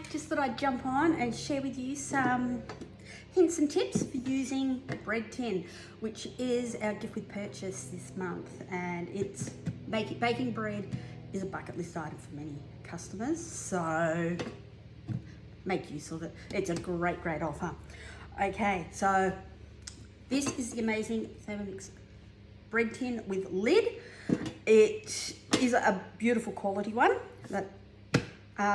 just thought I'd jump on and share with you some hints and tips for using Bread Tin, which is our gift with purchase this month. And it's baking bread is a bucket list item for many customers, so make use of it. It's a great offer. Okay, so this is the amazing Thermomix Bread Tin with lid. It is a beautiful quality one. The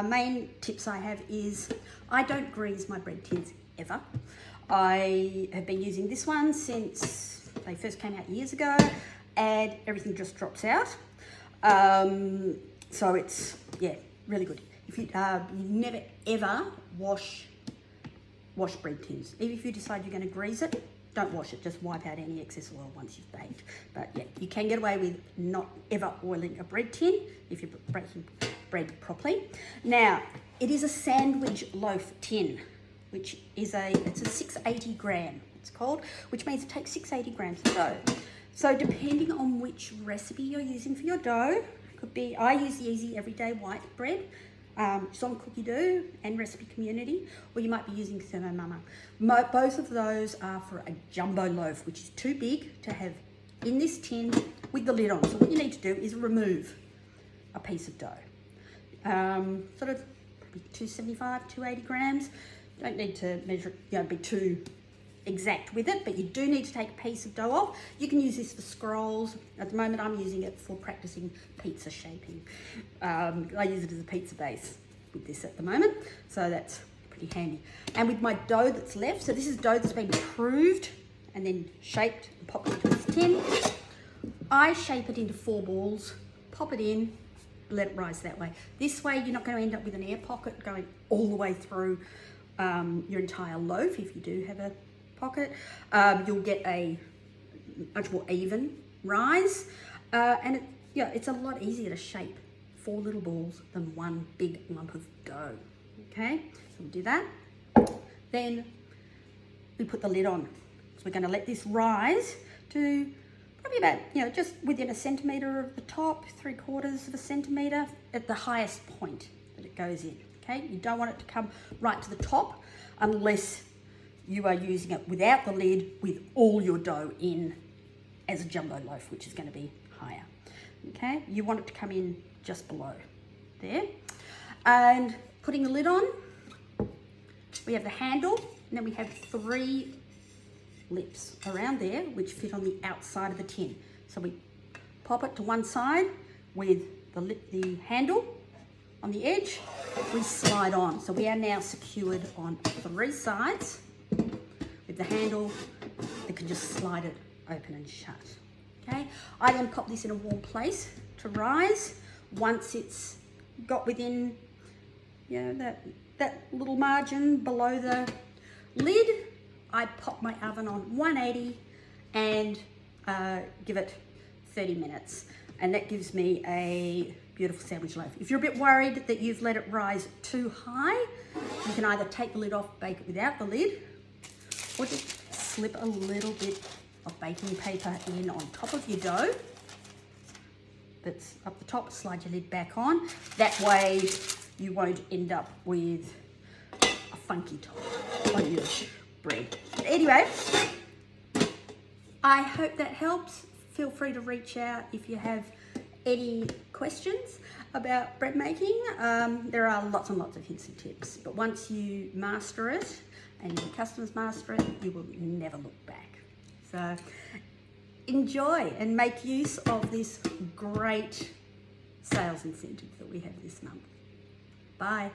main tips I have is I don't grease my bread tins ever. I have been using this one since they first came out years ago, and everything just drops out. So it's, yeah, really good. If you never ever wash bread tins. Even if you decide you're going to grease it, don't wash it, just wipe out any excess oil once you've baked. But yeah, you can get away with not ever oiling a bread tin if you're breaking bread properly. Now, it is a sandwich loaf tin, which is it's a 680 gram, it's called, which means it takes 680 grams of dough. So depending on which recipe you're using for your dough, could be, I use the Easy Everyday White Bread, it's on Cookie Dough and Recipe Community, or you might be using Thermo Mama. Both of those are for a jumbo loaf, which is too big to have in this tin with the lid on. So what you need to do is remove a piece of dough. Sort of probably 275, 280 grams. Don't need to measure it, be too exact with it, but you do need to take a piece of dough off. You can use this for scrolls. At the moment, I'm using it for practicing pizza shaping. I use it as a pizza base with this at the moment, so that's pretty handy. And with my dough that's left, so this is dough that's been proved and then shaped and popped into this tin. I shape it into 4 balls, pop it in, let it rise that way. This way, you're not going to end up with an air pocket going all the way through your entire loaf if you do have a pocket. You'll get a much more even rise, and it's a lot easier to shape 4 little balls than one big lump of dough. Okay, so we'll do that. Then we put the lid on. So we're going to let this rise to probably about, just within 1 centimetre of the top, 3/4 centimetre at the highest point that it goes in. Okay, you don't want it to come right to the top unless you are using it without the lid with all your dough in as a jumbo loaf, which is going to be higher. Okay, you want it to come in just below there. And putting the lid on, we have the handle, and then we have 3 lips around there which fit on the outside of the tin. So we pop it to one side with the handle on the edge, we slide on. So we are now secured on 3 sides with the handle that can just slide it open and shut. Okay, I then pop this in a warm place to rise. Once it's got within that little margin below the lid, I pop my oven on 180 and give it 30 minutes. And that gives me a beautiful sandwich loaf. If you're a bit worried that you've let it rise too high, you can either take the lid off, bake it without the lid, or just slip a little bit of baking paper in on top of your dough that's up the top, slide your lid back on. That way you won't end up with a funky top on your bread. Anyway, I hope that helps. Feel free to reach out if you have any questions about bread making. There are lots and lots of hints and tips, but once you master it and your customers master it, you will never look back. So enjoy and make use of this great sales incentive that we have this month. Bye.